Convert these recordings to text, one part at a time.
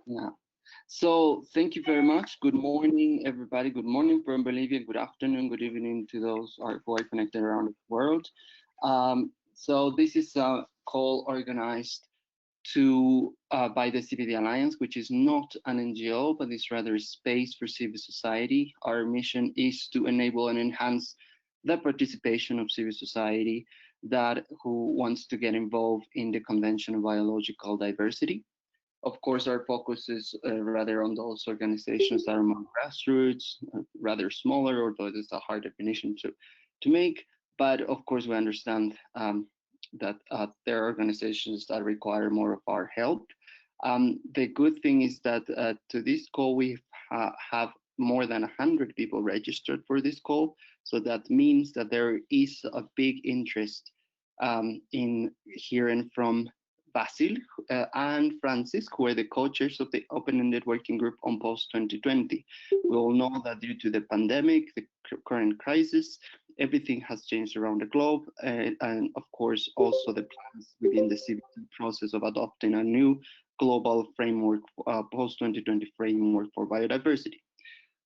Yeah. So thank you very much. Good morning, everybody. Good morning from Bolivia. Good afternoon, good evening to those who are connected around the world. So this is a call organized by the CBD Alliance, which is not an NGO, but is rather a space for civil society. Our mission is to enable and enhance the participation of civil society who wants to get involved in the Convention of Biological Diversity. Of course, our focus is rather on those organizations that are more grassroots, rather smaller, although it's a hard definition to make. But of course, we understand that there are organizations that require more of our help. The good thing is that to this call, we have more than 100 people registered for this call. So that means that there is a big interest in hearing from Basile and Francis, who are the co-chairs of the open-ended working group on post-2020. We all know that due to the pandemic, the current crisis, everything has changed around the globe, and of course also the plans within the CBD process of adopting a new global framework, post-2020 framework for biodiversity.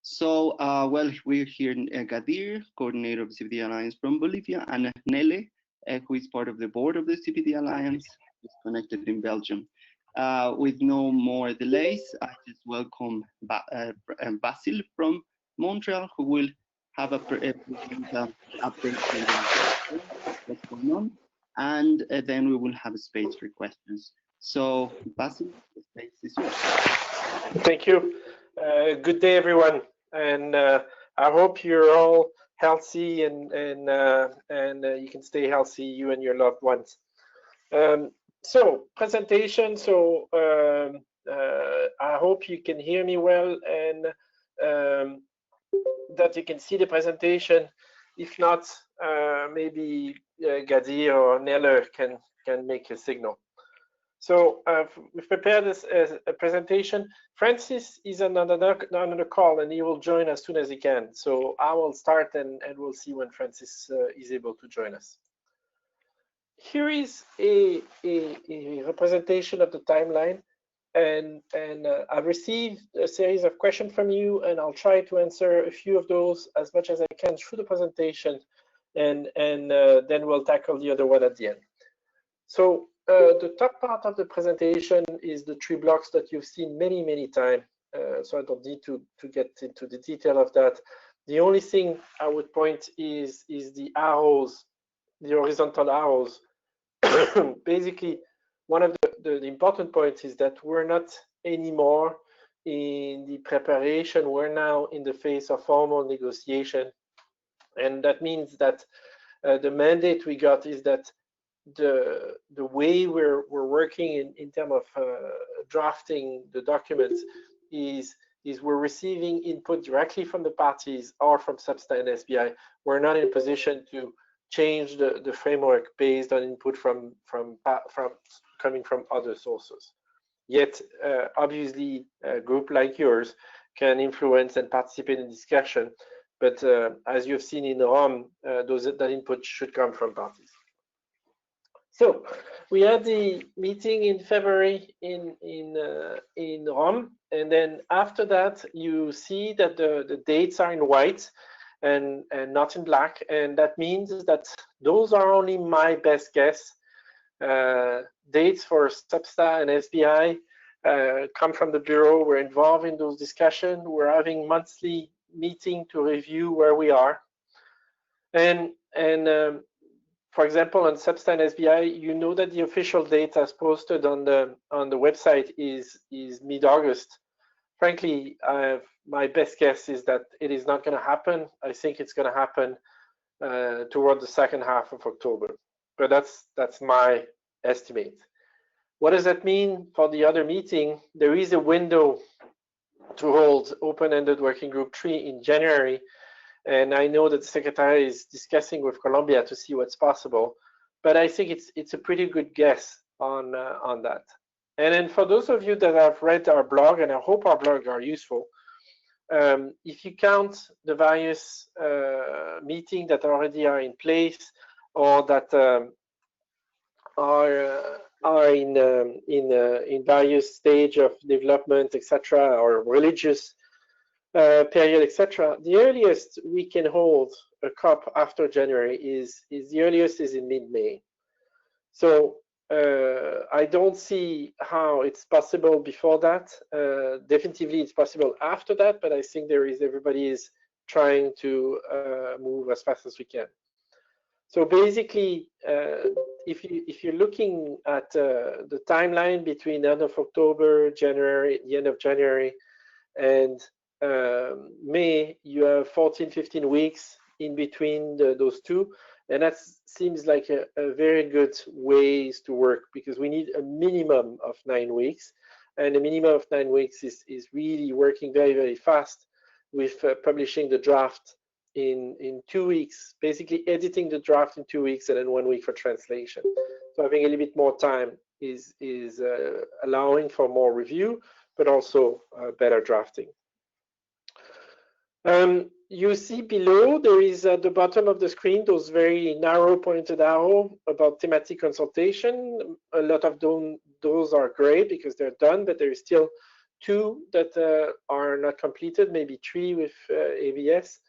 So, well, we're here in Gadir, coordinator of the CBD Alliance from Bolivia, and Nele, who is part of the board of the CBD Alliance, is connected in Belgium. With no more delays, I just welcome Basile from Montreal, who will have a update on what's going on, and then we will have a space for questions. So, Basile, the space is yours. Thank you. Good day, everyone, and I hope you're all healthy and you can stay healthy, you and your loved ones. So presentation. So I hope you can hear me well and that you can see the presentation. If not, maybe Gadir or Neller can make a signal. So we've prepared this as a presentation. Francis is on another call and he will join as soon as he can. So I will start and we'll see when Francis is able to join us. Here is a representation of the timeline, and I've received a series of questions from you, and I'll try to answer a few of those as much as I can through the presentation, and then we'll tackle the other one at the end. So the top part of the presentation is the 3 blocks that you've seen many times, so I don't need to get into the detail of that. The only thing I would point is the arrows, the horizontal arrows. Basically, one of the important points is that we're not anymore in the preparation. We're now in the phase of formal negotiation, and that means that the mandate we got is that the way we're working in terms of drafting the documents is we're receiving input directly from the parties or from SBSTTA and SBI. We're not in a position to change the framework based on input from coming from other sources. Yet, obviously, a group like yours can influence and participate in discussion. But as you've seen in Rome, that input should come from parties. So we had the meeting in February in Rome, and then after that, you see that the dates are in white and not in black, and that means that those are only my best guess. Dates for SBSTTA and SBI come from the bureau. We're involved in those discussions. We're having monthly meeting to review where we are, and for example, on SBSTTA and SBI, you know that the official date as posted on the website is mid-August. Frankly, my best guess is that it is not going to happen. I think it's going to happen toward the second half of October, but that's my estimate. What does that mean for the other meeting? There is a window to hold open-ended working group 3 in January, and I know that the secretary is discussing with Colombia to see what's possible, but I think it's a pretty good guess on that. And then for those of you that have read our blog, and I hope our blog are useful, if you count the various meetings that already are in place or that are are in various stage of development, etc., or religious period, etc., the earliest we can hold a COP after January is the earliest is in mid-May. So I don't see how it's possible before that. Definitely it's possible after that, but I think everybody is trying to move as fast as we can. So basically, if you're looking at the timeline between end of October, January, the end of January, and May, you have 14, 15 weeks in between those two. And that seems like a very good ways to work, because we need a minimum of 9 weeks. And a minimum of 9 weeks is really working very, very fast with publishing the draft in 2 weeks, basically editing the draft in 2 weeks and then 1 week for translation. So having a little bit more time is allowing for more review, but also better drafting. You see below, there is at the bottom of the screen those very narrow pointed arrow about thematic consultation. A lot of those are great because they're done, but there is still 2 that are not completed, maybe 3 with ABS.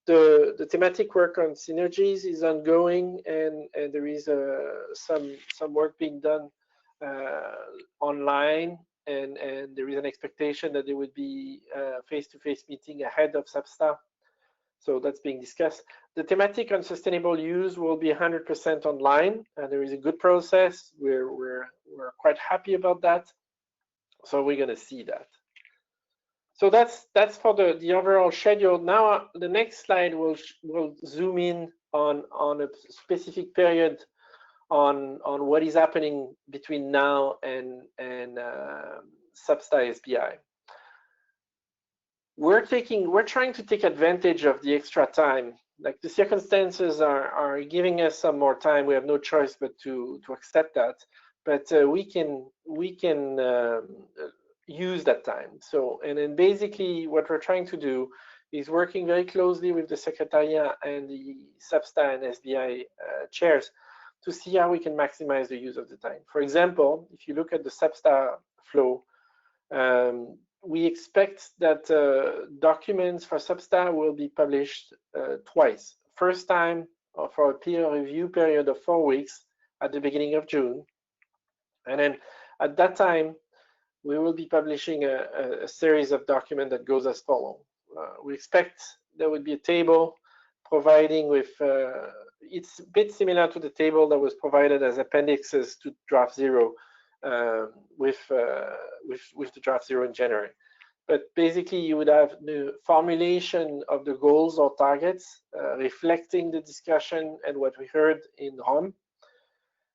The thematic work on synergies is ongoing, and there is some work being done online, and there is an expectation that there would be a face-to-face meeting ahead of SBSTTA. So that's being discussed. The thematic on sustainable use will be 100% online, and there is a good process. We're quite happy about that. So we're going to see that. So that's for the overall schedule. Now the next slide will zoom in on a specific period on what is happening between now and SBSTTA SBI. We're trying to take advantage of the extra time. Like, the circumstances are giving us some more time. We have no choice but to accept that. But we can use that time. So, and then basically what we're trying to do is working very closely with the Secretariat and the SBSTTA and SBI chairs to see how we can maximize the use of the time. For example, if you look at the SBSTTA flow, we expect that documents for SBSTTA will be published twice. First time for a peer review period of 4 weeks at the beginning of June. And then at that time, we will be publishing a series of documents that goes as follows. We expect there would be a table providing with, it's a bit similar to the table that was provided as appendixes to draft 0 with the draft 0 in January. But basically, you would have the formulation of the goals or targets reflecting the discussion and what we heard in Rome.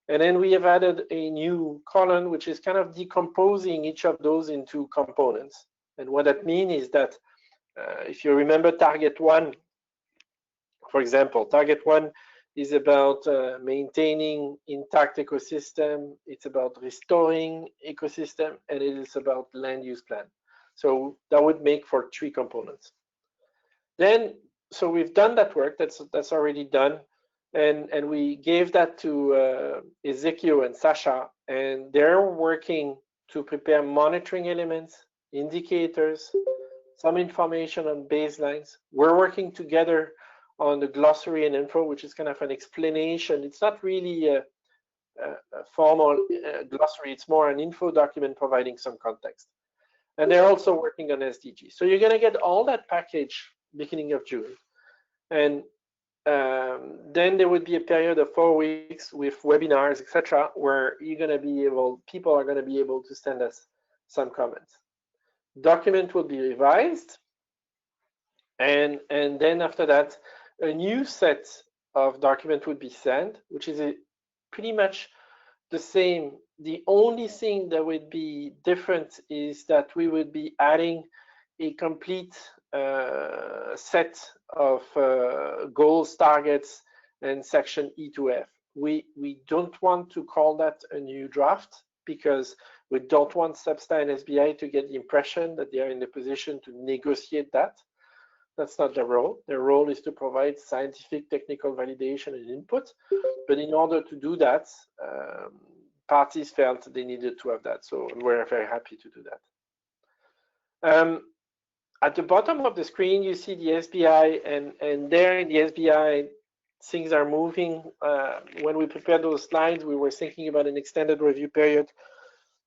And then we have added a new column, which is kind of decomposing each of those into components. And what that means is that if you remember target 1, for example, target 1 is about maintaining intact ecosystem, it's about restoring ecosystem, and it is about land use plan. So that would make for 3 components. Then, so we've done that work, that's already done. And we gave that to Ezekiel and Sasha, and they're working to prepare monitoring elements, indicators, some information on baselines. We're working together on the glossary and info, which is kind of an explanation. It's not really a formal glossary, it's more an info document providing some context. And they're also working on SDGs. So you're gonna get all that package beginning of June. And then there would be a period of 4 weeks with webinars, etc., where you're going to be able, people are going to be able to send us some comments. Document will be revised, and then after that, a new set of document would be sent, which is pretty much the same. The only thing that would be different is that we would be adding a complete set of goals, targets, and section E to F. We don't want to call that a new draft because we don't want SBSTTA and SBI to get the impression that they are in the position to negotiate that. That's not their role. Their role is to provide scientific, technical validation and input. But in order to do that, parties felt they needed to have that. So we're very happy to do that. At the bottom of the screen, you see the SBI, and there in the SBI, things are moving. When we prepared those slides, we were thinking about an extended review period.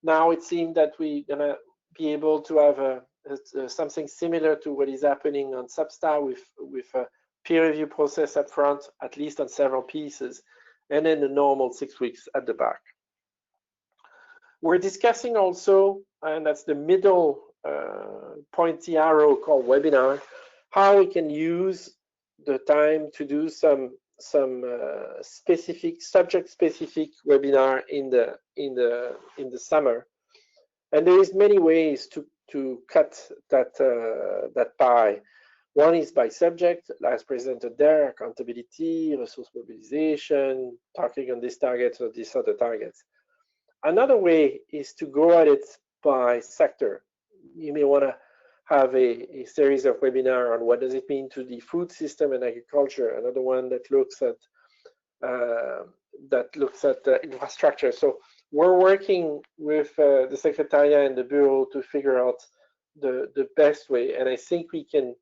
Now it seems that we're gonna be able to have something similar to what is happening on Substar with a peer review process up front, at least on several pieces, and then the normal 6 weeks at the back. We're discussing also, and that's the middle pointy arrow called webinar, how we can use the time to do some specific subject-specific webinar in the summer. And there is many ways to cut that pie. One is by subject, as presented there: accountability, resource mobilization, talking on these targets or these other targets. Another way is to go at it by sector. You may want to have a series of webinars on what does it mean to the food system and agriculture. Another one that looks at infrastructure. So we're working with the Secretariat and the Bureau to figure out the best way, and I think we can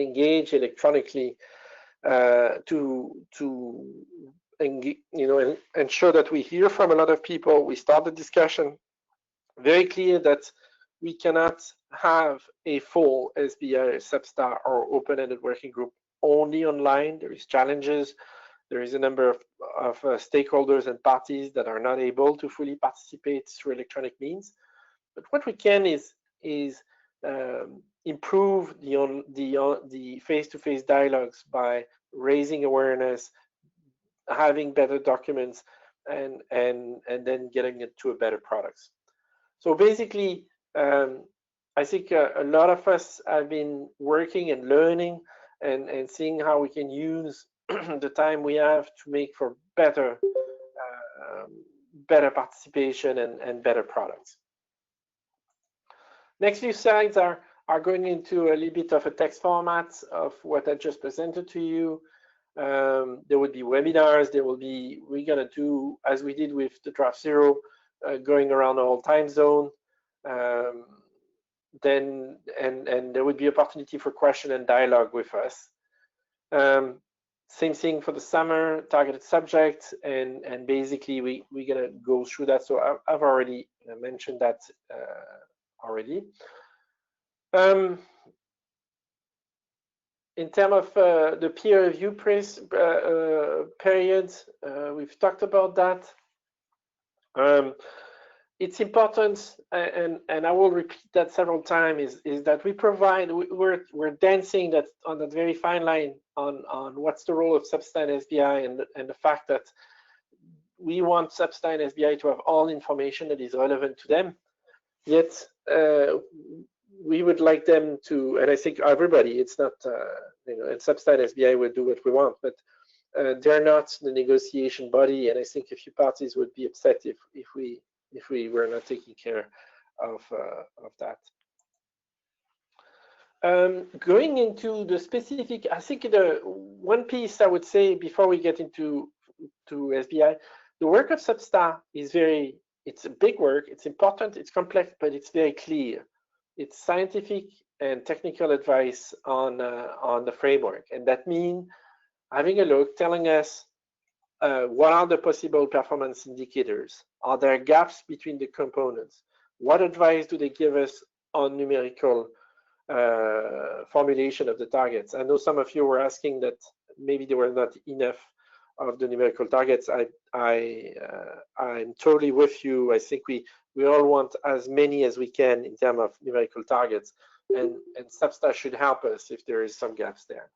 engage electronically to ensure that we hear from a lot of people. We start the discussion. Very clear that we cannot have a full SBI, Substar, or open-ended working group only online. There is challenges. There is a number of stakeholders and parties that are not able to fully participate through electronic means. But what we can is improve the face-to-face dialogues by raising awareness, having better documents, and then getting it to a better products. So basically, I think a lot of us have been working and learning and seeing how we can use the time we have to make for better participation and better products. Next few slides are going into a little bit of a text format of what I just presented to you. There would be webinars. We're gonna do, as we did with the draft zero, going around the whole time zone. Then there would be opportunity for question and dialogue with us. Same thing for the summer, targeted subject, and basically we're gonna go through that. So I've already mentioned that already. In terms of the peer review period, we've talked about that. It's important, and I will repeat that several times, is that we're dancing that on that very fine line on what's the role of Substar and SBI, and the fact that we want Substar and SBI to have all information that is relevant to them. Yet we would like them to, and I think everybody, it's not, and Substar and SBI will do what we want, but they're not the negotiation body, and I think a few parties would be upset if we were not taking care of that. Going into the specific, I think the one piece I would say before we get into SBI, the work of Substar is it's a big work, it's important, it's complex, but it's very clear. It's scientific and technical advice on the framework, and that means having a look, telling us what are the possible performance indicators? Are there gaps between the components? What advice do they give us on numerical formulation of the targets? I know some of you were asking that maybe there were not enough of the numerical targets. I'm totally with you. I think we all want as many as we can in terms of numerical targets, and Substar should help us if there is some gaps there.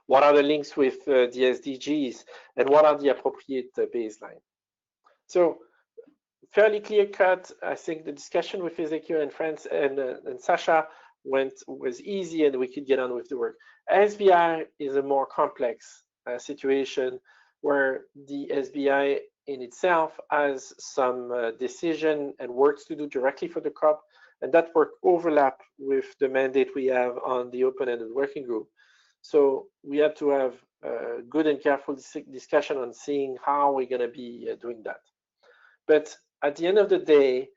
What are the links with the SDGs, and what are the appropriate baseline? So fairly clear cut. I think the discussion with Ezekiel and friends and Sasha was easy, and we could get on with the work. SBI is a more complex situation where the SBI in itself has some decision and works to do directly for the COP, and that work overlap with the mandate we have on the open-ended working group. So we have to have a good and careful discussion on seeing how we're going to be doing that. But at the end of the day,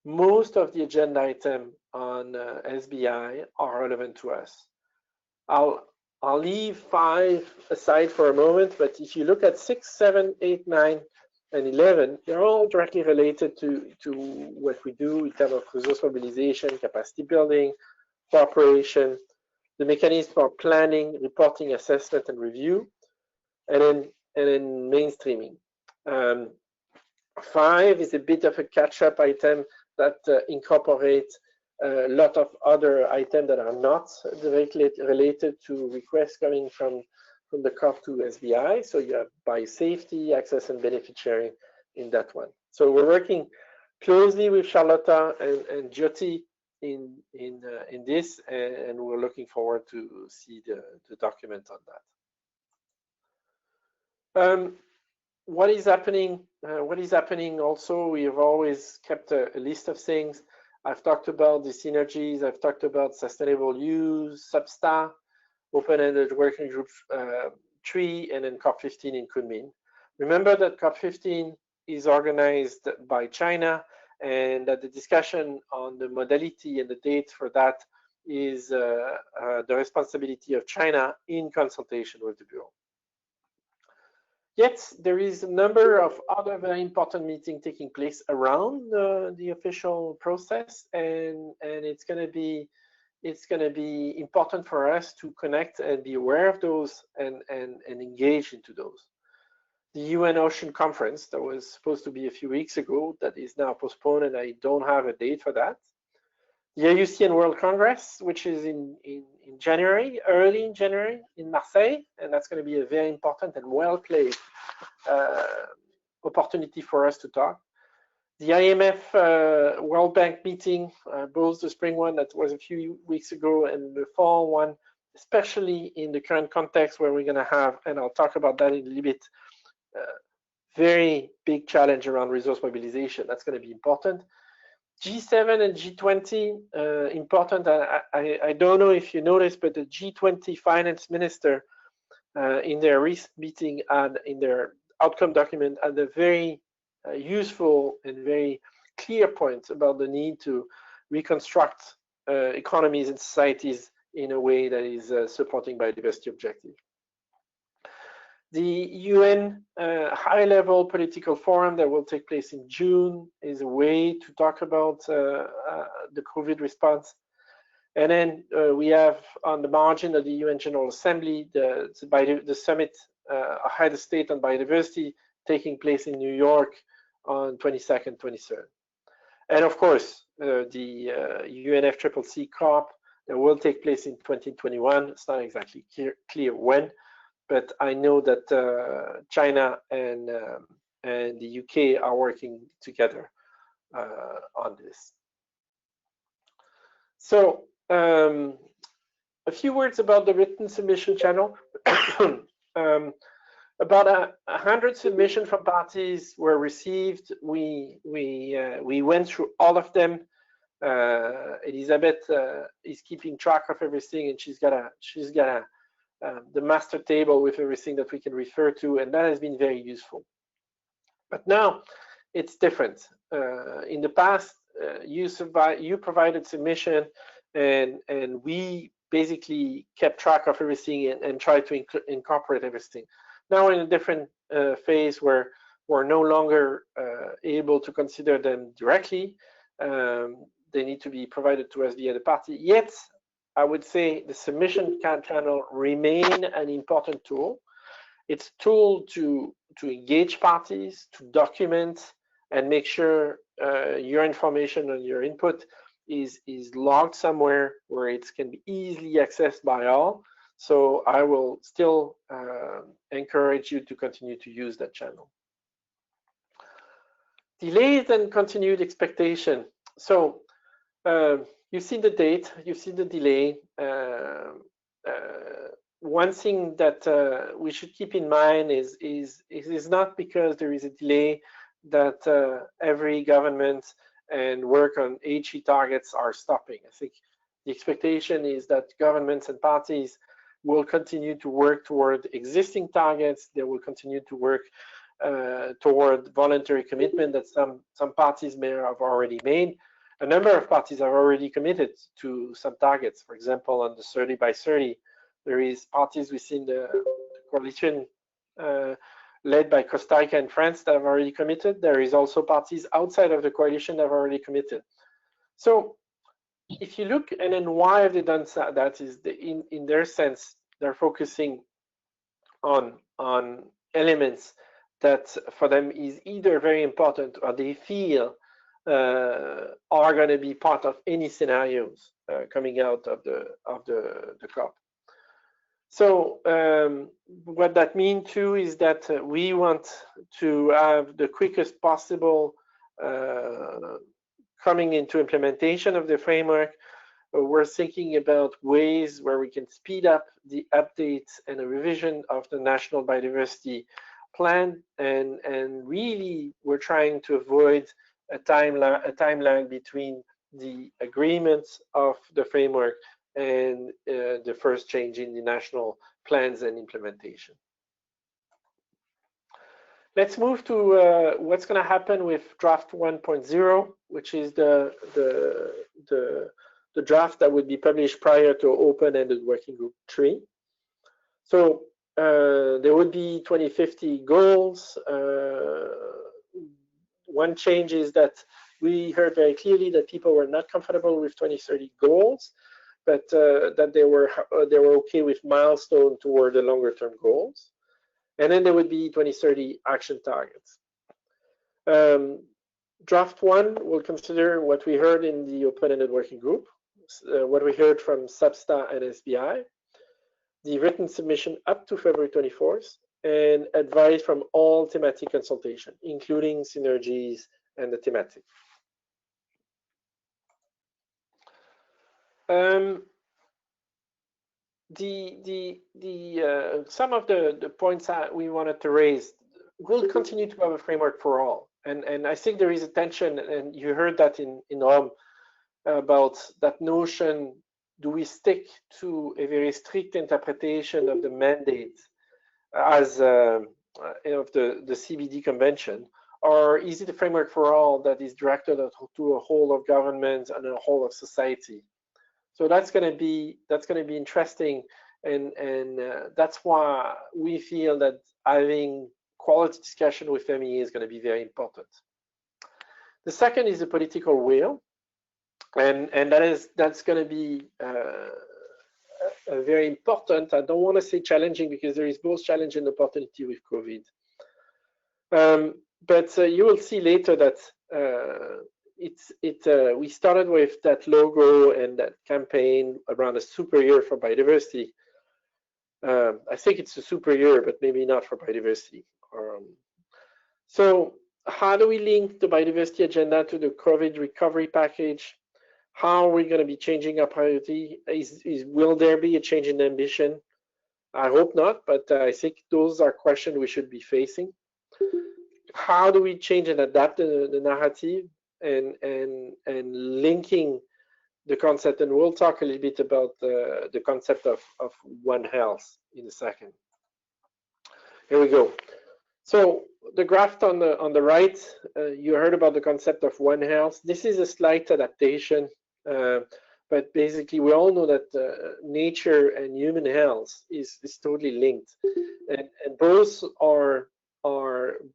most of the agenda items on SBI are relevant to us. I'll leave 5 aside for a moment, but if you look at 6, 7, 8, 9, and 11, they're all directly related to what we do in terms of resource mobilization, capacity building, cooperation, the mechanism for planning, reporting, assessment, and review, and then mainstreaming. 5 is a bit of a catch-up item that incorporates a lot of other items that are not directly related to requests coming from the COP to SBI. So you have biosafety, access, and benefit sharing in that one. So we're working closely with Charlotta and Jyoti in this, and we're looking forward to see the document on that. What is happening? Also, we have always kept a list of things. I've talked about the synergies. I've talked about sustainable use, SBSTTA, open-ended working group 3, and then COP15 in Kunming. Remember that COP15 is organized by China, and that the discussion on the modality and the dates for that is the responsibility of China in consultation with the Bureau. Yet there is a number of other very important meetings taking place around the official process, and it's going to be important for us to connect and be aware of those and engage into those. The UN Ocean Conference that was supposed to be a few weeks ago, that is now postponed, and I don't have a date for that. The IUCN World Congress, which is in January, early in January in Marseille, and that's going to be a very important and well-placed opportunity for us to talk. The IMF World Bank meeting, both the spring one that was a few weeks ago and the fall one, especially in the current context where we're going to have, and I'll talk about that in a little bit, very big challenge around resource mobilization. That's going to be important. G7 and G20, important. I don't know if you noticed, but the G20 finance minister in their recent meeting and in their outcome document had a very useful and very clear point about the need to reconstruct economies and societies in a way that is supporting biodiversity objectives. The UN high-level political forum that will take place in June is a way to talk about the COVID response. And then we have on the margin of the UN General Assembly the summit, Head of State on Biodiversity, taking place in New York on 22nd, 23rd. And of course, the UNFCCC COP that will take place in 2021. It's not exactly clear when, but I know that China and the UK are working together on this. So a few words about the written submission channel. About 100 submissions from parties were received. We went through all of them. Elizabeth is keeping track of everything, and she's got the master table with everything that we can refer to, and that has been very useful. But now it's different. In the past, you provided submission, and we basically kept track of everything and tried to incorporate everything. Now we're in a different phase where we're no longer able to consider them directly. They need to be provided to us via the party. Yet, I would say the submission channel remain an important tool. It's a tool to engage parties, to document, and make sure your information and your input is logged somewhere where it can be easily accessed by all. So I will still encourage you to continue to use that channel. Delayed and continued expectation. So you've seen the date, you've seen the delay. One thing that we should keep in mind is not because there is a delay that every government and work on HE targets are stopping. I think the expectation is that governments and parties will continue to work toward existing targets. They will continue to work toward voluntary commitment that some parties may have already made. A number of parties have already committed to some targets. For example, on the 30 by 30, there is parties within the coalition led by Costa Rica and France that have already committed. There is also parties outside of the coalition that have already committed. So if you look, and then why have they done that is in their sense, they're focusing on elements that for them is either very important or they feel are going to be part of any scenarios coming out of the COP. So what that means too is that we want to have the quickest possible coming into implementation of the framework. We're thinking about ways where we can speed up the updates and the revision of the National Biodiversity Plan, and really we're trying to avoid a time lag between the agreements of the framework and the first change in the national plans and implementation. Let's move to what's going to happen with draft 1.0, which is the draft that would be published prior to open-ended working group 3. So there would be 2050 goals. One change is that we heard very clearly that people were not comfortable with 2030 goals, but that they were okay with milestone toward the longer-term goals. And then there would be 2030 action targets. Draft 1 will consider what we heard in the open-ended working group, what we heard from SBSTTA and SBI, the written submission up to February 24th, and advice from all thematic consultation, including synergies and the thematic. Some of the points that we wanted to raise, we'll continue to have a framework for all, and I think there is a tension, and you heard that in Rome about that notion: do we stick to a very strict interpretation of the mandate as of the CBD convention, or is it a framework for all that is directed to a whole of government and a whole of society? So that's going to be interesting, and that's why we feel that having quality discussion with MEA is going to be very important. The second is the political will, and that's going to be very important. I don't want to say challenging because there is both challenge and opportunity with COVID. But you will see later that we started with that logo and that campaign around a super year for biodiversity. I think it's a super year, but maybe not for biodiversity. So how do we link the biodiversity agenda to the COVID recovery package? How are we going to be changing our priority? Will there be a change in ambition? I hope not, but I think those are questions we should be facing. How do we change and adapt the narrative and linking the concept? And we'll talk a little bit about the concept of One Health in a second. Here we go. So the graph on the right, you heard about the concept of One Health. This is a slight adaptation, but basically we all know that nature and human health is totally linked, and both are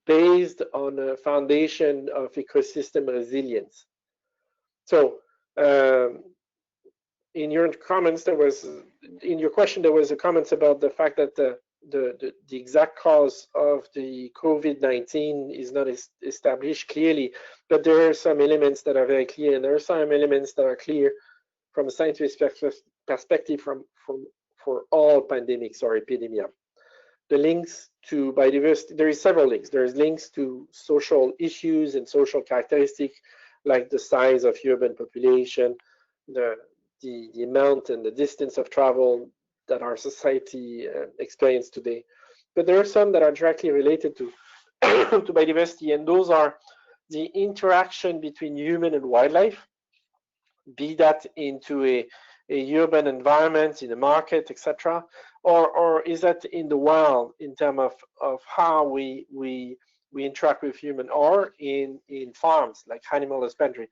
based on a foundation of ecosystem resilience. So in your comments, in your question, there was a comment about the fact that the exact cause of the COVID-19 is not established clearly, but there are some elements that are very clear, and there are some elements that are clear from a scientific perspective for all pandemics or epidemia. The links to biodiversity, there is several links. There is links to social issues and social characteristics like the size of urban population, the amount and the distance of travel that our society experiences today. But there are some that are directly related to to biodiversity, and those are the interaction between human and wildlife, be that into a urban environment, in a market, etc., or is that in the wild in terms of how we we interact with human, or in farms like animal husbandry.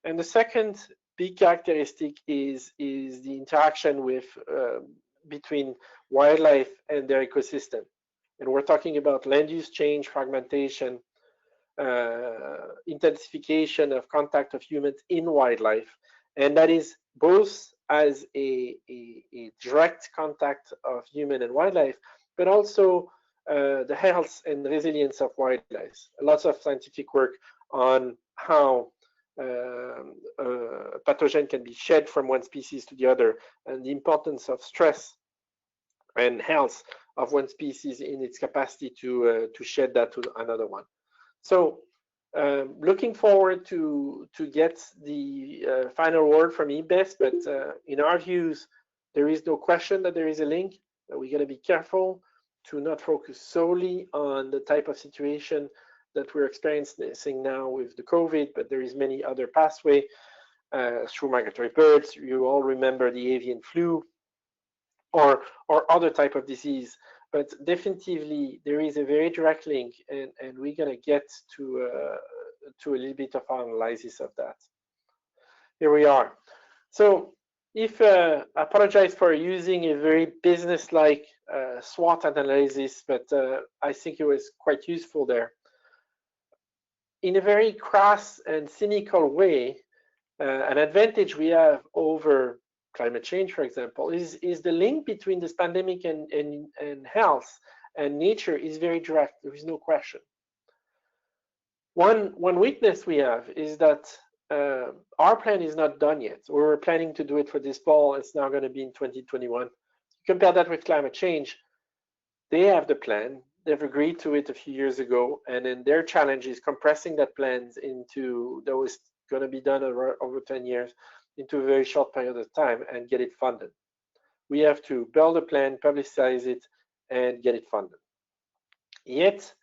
And the second big characteristic is the interaction with between wildlife and their ecosystem. And we're talking about land use change, fragmentation, intensification of contact of humans in wildlife. And that is both as a direct contact of human and wildlife, but also the health and resilience of wildlife. Lots of scientific work on how a pathogen can be shed from one species to the other, and the importance of stress and health of one species in its capacity to shed that to another one. So looking forward to get the final word from eBest, but in our views, there is no question that there is a link. We got to be careful to not focus solely on the type of situation that we're experiencing now with the COVID, but there is many other pathways through migratory birds. You all remember the avian flu or other type of disease, but definitively there is a very direct link, and we're gonna get to a little bit of analysis of that. Here we are. So if I apologize for using a very business-like SWOT analysis, but I think it was quite useful there. In a very crass and cynical way, an advantage we have over climate change, for example, is the link between this pandemic and health and nature is very direct. There is no question. One weakness we have is that our plan is not done yet. We were planning to do it for this fall. It's now going to be in 2021. Compare that with climate change. They have the plan. They've agreed to it a few years ago, and then their challenge is compressing that plans into that was going to be done over 10 years into a very short period of time and get it funded. We have to build a plan, publicize it, and get it funded. Yet,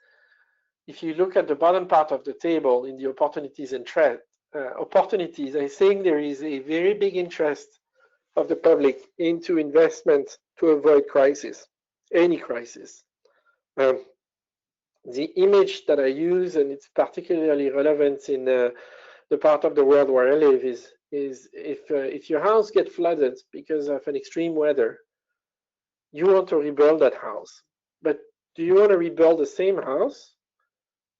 if you look at the bottom part of the table in the opportunities and threat, I think there is a very big interest of the public into investment to avoid crisis, any crisis. The image that I use, and it's particularly relevant in the part of the world where I live, is if your house gets flooded because of an extreme weather, you want to rebuild that house. But do you want to rebuild the same house?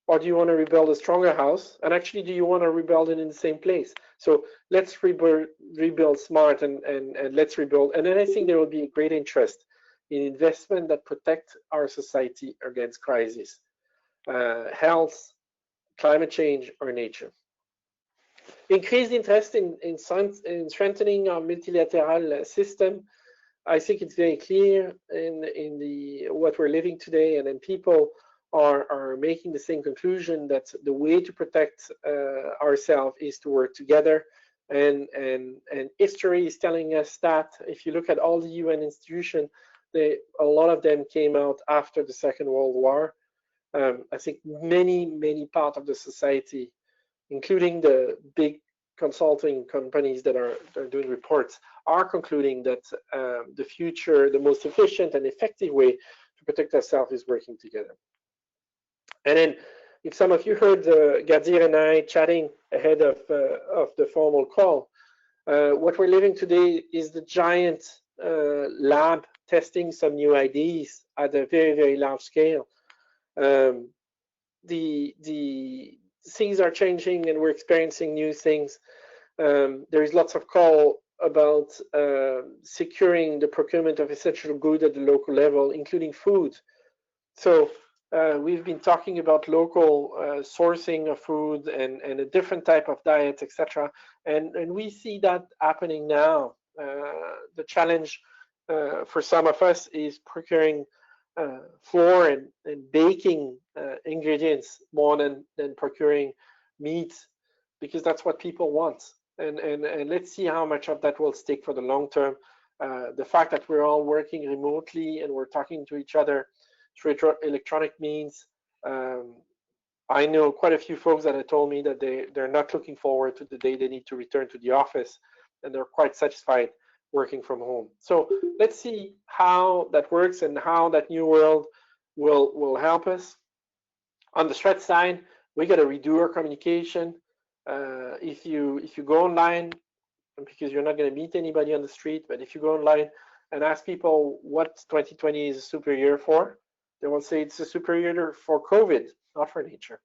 Or do you want to rebuild a stronger house? And actually, do you want to rebuild it in the same place? So let's rebuild smart and let's rebuild. And then I think there will be a great interest in investment that protect our society against crisis, health, climate change, or nature. Increased interest in strengthening our multilateral system. I think it's very clear in what we're living today, and then people are making the same conclusion that the way to protect ourselves is to work together. And history is telling us that if you look at all the UN institutions, a lot of them came out after the Second World War. I think many parts of the society, including the big consulting companies that are doing reports, are concluding that the future, the most efficient and effective way to protect ourselves is working together. And then, if some of you heard Gadir and I chatting ahead of the formal call, what we're living today is the giant lab testing some new ideas at a very large scale. The things are changing, and we're experiencing new things. There is lots of call about securing the procurement of essential goods at the local level, including food. So we've been talking about local sourcing of food and a different type of diet, etc. And we see that happening now. The challenge for some of us is procuring flour and baking ingredients more than procuring meat, because that's what people want. And let's see how much of that will stick for the long term. The fact that we're all working remotely and we're talking to each other through electronic means. I know quite a few folks that have told me that they're not looking forward to the day they need to return to the office, and they're quite satisfied working from home. So let's see how that works and how that new world will help us. On the threat side, we got to redo our communication. If you go online, because you're not going to meet anybody on the street, but if you go online and ask people what 2020 is a super year for, they will say it's a super year for COVID, not for nature.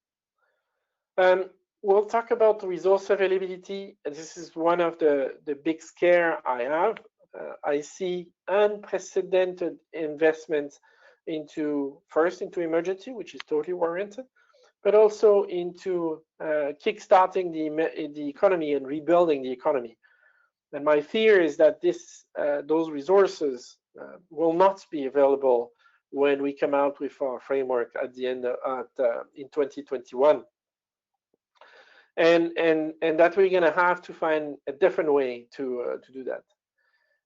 We'll talk about resource availability, and this is one of the big scare I have. I see unprecedented investments into emergency, which is totally warranted, but also into kickstarting the economy and rebuilding the economy. And my fear is that those resources will not be available when we come out with our framework at the end in 2021. And that we're going to have to find a different way to do that.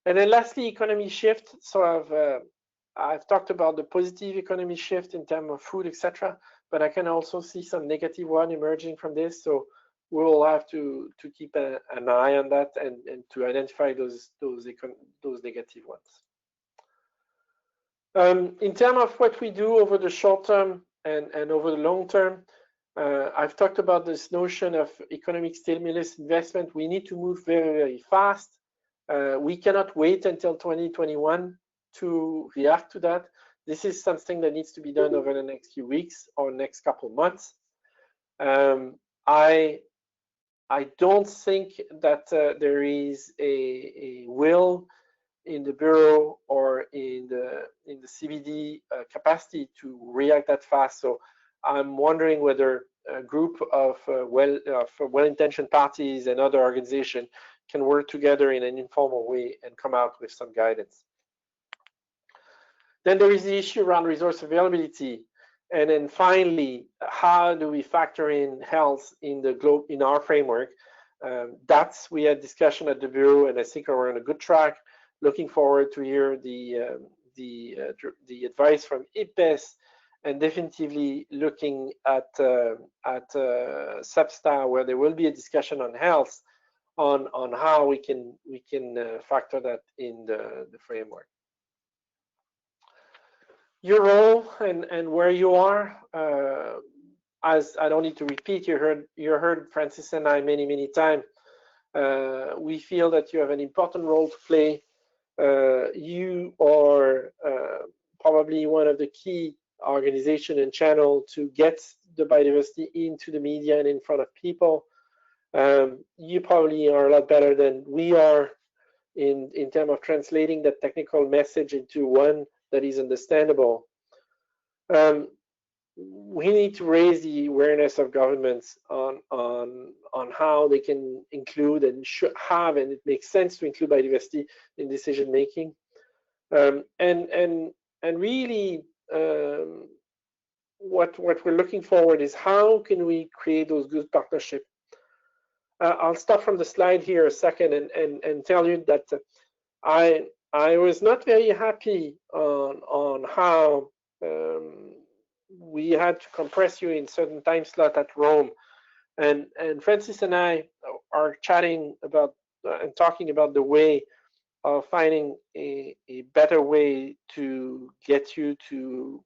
And then lastly, economy shift. So I've talked about the positive economy shift in terms of food, etc. But I can also see some negative one emerging from this. So we'll have to keep an eye on that and to identify those negative ones. In terms of what we do over the short term and over the long term, I've talked about this notion of economic stimulus investment. We need to move very, very fast. We cannot wait until 2021 to react to that. This is something that needs to be done over the next few weeks or next couple of months. I don't think that there is a will in the Bureau or in the CBD capacity to react that fast. So I'm wondering whether a group of well-intentioned parties and other organizations can work together in an informal way and come out with some guidance. Then there is the issue around resource availability. And then finally, how do we factor in health in our framework? We had discussion at the Bureau, and I think we're on a good track. Looking forward to hear the advice from IPBES, and definitively looking at SBSTTA, where there will be a discussion on health, on how we can factor that in the framework. Your role and where you are, as I don't need to repeat, you heard Francis and I many times. We feel that you have an important role to play. You are probably one of the key organization and channel to get the biodiversity into the media and in front of people. You probably are a lot better than we are in terms of translating that technical message into one that is understandable. We need to raise the awareness of governments on how they can include and should have, and it makes sense to include biodiversity in decision making. And really, what we're looking forward is how can we create those good partnerships. I'll start from the slide here a second and tell you that I was not very happy on how we had to compress you in certain time slot at Rome, and Francis and I are chatting about and talking about the way of finding a better way to get you to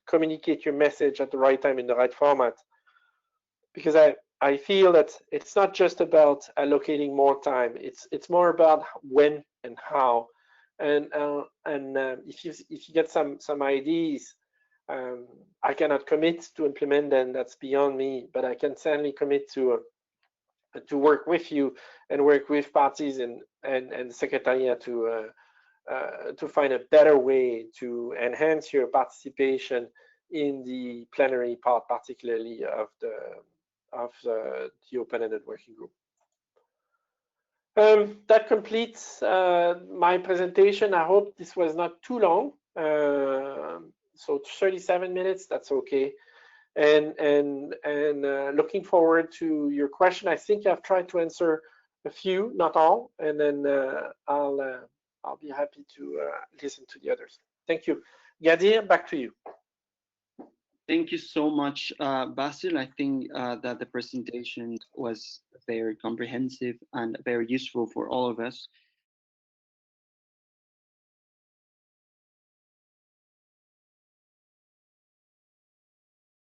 communicate your message at the right time in the right format, because I feel that it's not just about allocating more time. It's more about when and how. And if you get some ideas, I cannot commit to implement them. That's beyond me. But I can certainly commit to work with you and work with parties and Secretariat to find a better way to enhance your participation in the plenary part, particularly of the open-ended working group. That completes my presentation. I hope this was not too long. So 37 minutes, that's okay. And looking forward to your question. I think I've tried to answer a few, not all, and then I'll be happy to listen to the others. Thank you. Gadir, back to you. Thank you so much, Basile. I think that the presentation was very comprehensive and very useful for all of us.